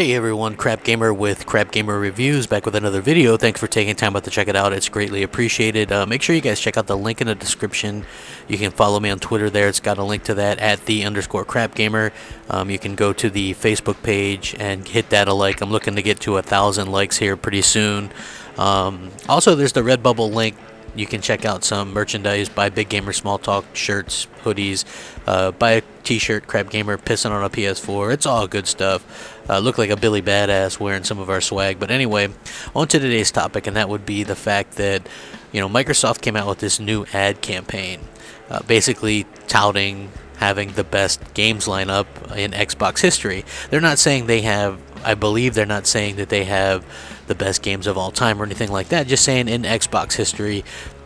Hey everyone, Crap Gamer with CrapgamerReviews, back with another video. Thanks for taking time out to check it out. It's greatly appreciated. Make sure you guys check out the link in the description. You can follow me on Twitter there. It's got a link to that at @the_CrapGamer. You can go to the Facebook page and hit that a like. I'm looking to get to 1,000 likes here pretty soon. Also, there's the Redbubble link. You can check out some merchandise, buy Big Gamer Small Talk shirts, hoodies, buy a t-shirt, Crap Gamer pissing on a PS4. It's all good stuff. Look like a Billy Badass wearing some of our swag. But anyway, on to today's topic, and that would be the fact that, Microsoft came out with this new ad campaign, basically touting having the best games lineup in Xbox history. They're not saying they have, I believe they're not saying that they have the best games of all time or anything like that, just saying in Xbox history.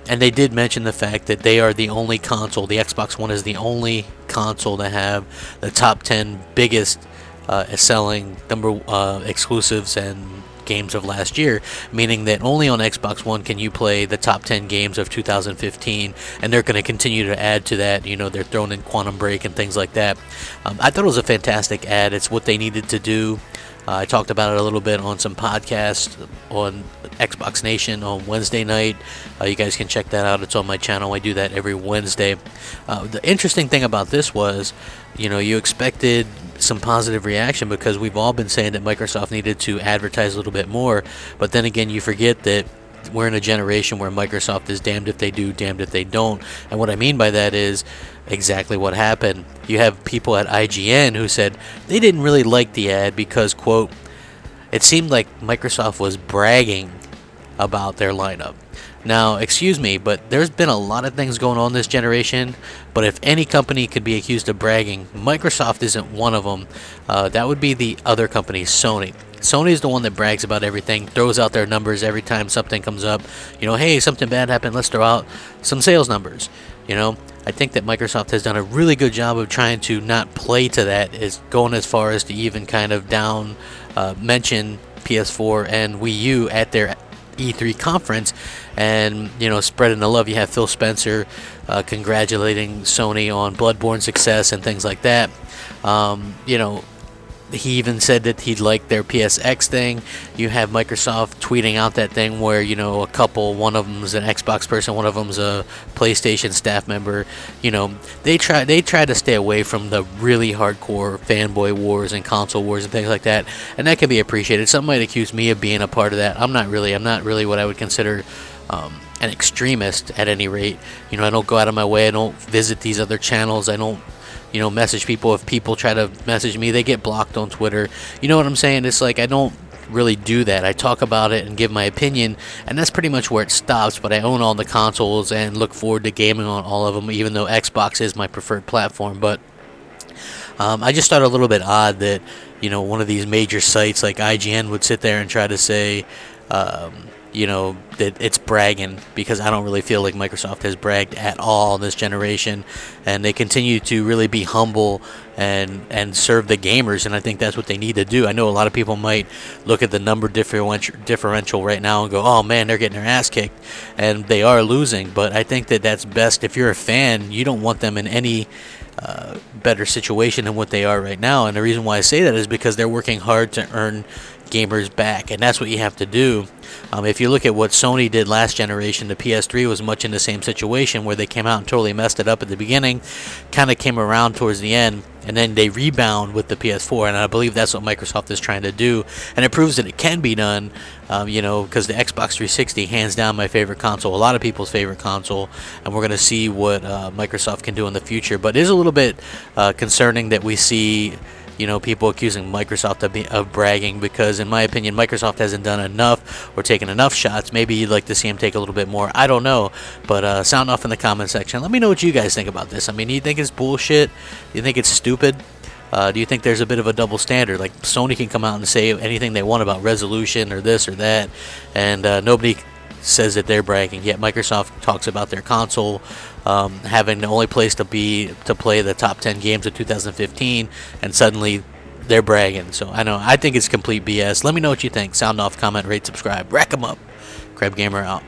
And they did mention the fact that they are the only console, the Xbox One is the only console to have the top 10 biggest selling exclusives and games of last year, meaning that only on Xbox One can you play the top 10 games of 2015, and they're going to continue to add to that. They're throwing in Quantum Break and things like that. I thought it was a fantastic ad. It's what they needed to do. I talked about it a little bit on some podcasts on Xbox Nation on Wednesday night. You guys can check that out. It's on my channel. I do that every Wednesday. The interesting thing about this was, you expected some positive reaction because we've all been saying that Microsoft needed to advertise a little bit more. But then again, you forget that we're in a generation where Microsoft is damned if they do, damned if they don't. And what I mean by that is exactly what happened. You have people at IGN who said they didn't really like the ad because, quote, it seemed like Microsoft was bragging about their lineup. Now, excuse me, but there's been a lot of things going on this generation, but if any company could be accused of bragging, Microsoft isn't one of them. That would be the other company, Sony. Sony is the one that brags about everything, throws out their numbers every time something comes up. Hey, something bad happened, let's throw out some sales numbers. I think that Microsoft has done a really good job of trying to not play to that, is going as far as to even kind of mention PS4 and Wii U at their E3 conference, and spreading the love. You have Phil Spencer congratulating Sony on Bloodborne success and things like that. He even said that he'd like their PSX thing. You have Microsoft tweeting out that thing where, a couple, one of them's an Xbox person, one of them's a PlayStation staff member. They try to stay away from the really hardcore fanboy wars and console wars and things like that, and that can be appreciated. Some might accuse me of being a part of that. I'm not really what I would consider an extremist at any rate. I don't go out of my way. I don't visit these other channels. I don't message people. If people try to message me, they get blocked on Twitter. You know what I'm saying? It's like I don't really do that. I talk about it and give my opinion, and that's pretty much where it stops. But I own all the consoles and look forward to gaming on all of them, even though Xbox is my preferred platform. But I just thought a little bit odd that one of these major sites like IGN would sit there and try to say that it's bragging, because I don't really feel like Microsoft has bragged at all in this generation, and they continue to really be humble and serve the gamers, and I think that's what they need to do. I know a lot of people might look at the number differential right now and go, oh man, they're getting their ass kicked, and they are losing, but I think that that's best. If you're a fan, you don't want them in any better situation than what they are right now, and the reason why I say that is because they're working hard to earn gamers back, and that's what you have to do. If you look at what Sony did last generation, the PS3 was much in the same situation, where they came out and totally messed it up at the beginning, kind of came around towards the end, and then they rebound with the PS4, and I believe that's what Microsoft is trying to do, and it proves that it can be done, because the Xbox 360, hands down my favorite console, a lot of people's favorite console, and we're going to see what Microsoft can do in the future. But it is a little bit concerning that we see people accusing Microsoft of bragging, because in my opinion, Microsoft hasn't done enough or taken enough shots. Maybe you'd like to see them take a little bit more. I don't know, but sound off in the comment section. Let me know what you guys think about this. I mean, do you think it's bullshit? Do you think it's stupid? Do you think there's a bit of a double standard? Like, Sony can come out and say anything they want about resolution or this or that, and nobody says that they're bragging, yet Microsoft talks about their console having the only place to play the top 10 games of 2015, and suddenly they're bragging. So I think it's complete BS. Let me know what you think. Sound off, comment, rate, subscribe, rack 'em up. Crap Gamer out.